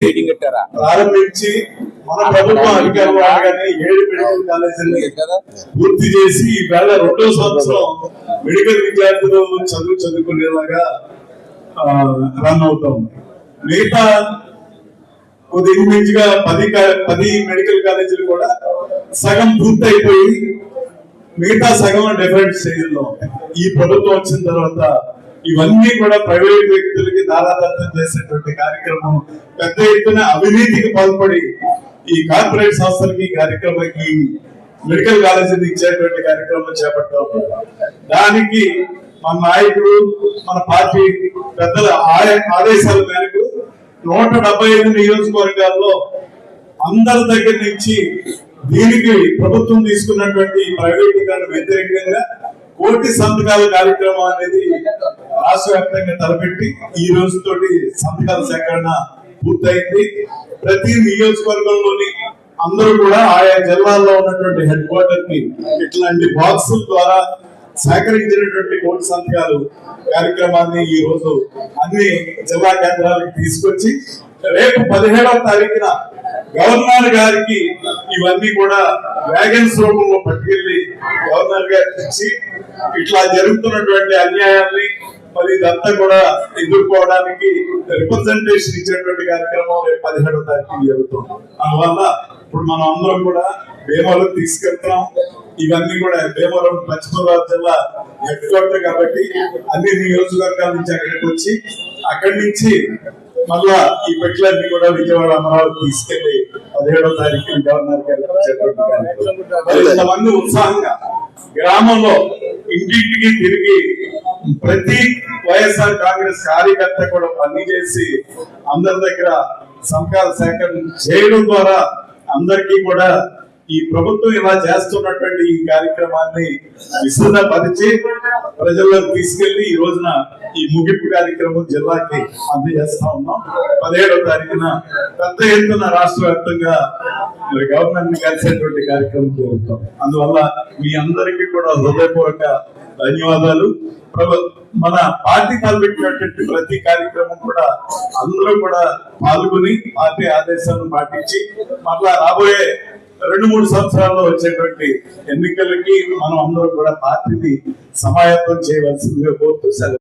ప్రారంభించి మన ప్రభుత్వం అధికారంలో ఉండగానే 7 మెడికల్ కాలేజీని పూర్తి చేసి ఈవేళ 2వ సంవత్సరం మెడికల్ విద్యార్థులు చదువుకునేలాగా రన్ అవుతాం. మిగతా కొద్ది ఇంచుమించుగా 10 మెడికల్ కాలేజీలు కూడా సగం పూర్తి అయిపోయి మిగతా సగం డిఫరెంట్ స్టేజ్లో ఉంటాయి. ఈ ప్రభుత్వం వచ్చిన తర్వాత ఇవన్నీ కూడా ప్రైవేట్ వ్యక్తులకి దారాదత్తం చేసేటువంటి కార్యక్రమం, పెద్ద ఎత్తున అవినీతికి పాల్పడి ఈ కార్పొరేట్ సంస్థలకి కార్యక్రమానికి మెడికల్ కాలేజీని ఇచ్చేటువంటి కార్యక్రమం చేపట్టాం. దానికి మన నాయకుడు, మన పార్టీ పెద్దల ఆదేశాల మేరకు 175 నియోజకవర్గాల్లో అందరి దగ్గర నుంచి దీనికి ప్రభుత్వం తీసుకున్నటువంటి ప్రైవేటీకరణ వ్యతిరేకంగా 1 కోటి సంతకాల కార్యక్రమం అనేది రాష్ట్ర వ్యాప్తంగా తలపెట్టి ఈ రోజుతోటి సంతకాల సేకరణ పూర్తయింది. ప్రతి నియోజకవర్గంలోని అందరూ కూడా ఆయా జిల్లాల్లో ఉన్నటువంటి హెడ్ క్వార్టర్ కి ఇట్లాంటి బాక్సుల ద్వారా సేకరించినటువంటి 1 కోటి సంతకాలు కార్యక్రమాన్ని ఈ రోజు అన్ని జిల్లా కేంద్రాలకు తీసుకొచ్చి రేపు 17వ తారీఖున గవర్నర్ గారికి ఇవన్నీ కూడా వ్యాగన్స్ రూపంలో పట్టుకెళ్లి గవర్నర్ గారికి ఇచ్చి ఇట్లా జరుగుతున్నటువంటి అన్యాయాన్ని మరి ఇదంతా కూడా ఎదుర్కోవడానికి రిప్రజెంటేషన్ ఇచ్చేటువంటి కార్యక్రమం రేపు 17వ తారీఖు జరుగుతుంది. అందువల్ల ఇప్పుడు మనం అందరం కూడా భీమవరం తీసుకెళ్తాం. ఇవన్నీ కూడా భీమవరం పశ్చిమ గోదావరి జిల్లా హెడ్ క్వార్టర్ కాబట్టి అన్ని నియోజకవర్గాల నుంచి అక్కడికి వచ్చి అక్కడి నుంచి మళ్ళా ఈ పెట్లన్నీ కూడా విజయవాడ, అమరావతి తీసుకెళ్లి 17వ తారీఖు గవర్నర్ గారు ఇంతమంది ఉత్సాహంగా గ్రామంలో ఇంటింటికి తిరిగి ప్రతి వైఎస్ఆర్ కాంగ్రెస్ కార్యకర్త కూడా పనిచేసి అందరి దగ్గర సంతకాల సేకరణ చేయడం ద్వారా అందరికీ కూడా ఈ ప్రభుత్వం ఇలా చేస్తున్నటువంటి ఈ కార్యక్రమాన్ని విస్తృతపరిచి ప్రజల్లోకి తీసుకెళ్లి ఈ రోజున ఈ ముగింపు కార్యక్రమం జిల్లాకి అందజేస్తా ఉన్నాం. 17వ తారీఖున పెద్ద ఎత్తున రాష్ట్ర వ్యాప్తంగా గవర్నర్ ని కలిసేటువంటి కార్యక్రమం జరుగుతాం. అందువల్ల మీ అందరికీ కూడా హృదయపూర్వక ధన్యవాదాలు. మన పార్టీ తలపెట్టినటువంటి ప్రతి కార్యక్రమం కూడా అందరూ కూడా పాల్గొని పార్టీ ఆదేశాలను పాటించి మళ్ళా రాబోయే 2-3 సంవత్సరాల్లో వచ్చేటువంటి ఎన్నికలకి మనం అందరూ కూడా పార్టీని సమాయత్తం చేయవలసిందిగా కోరుతూ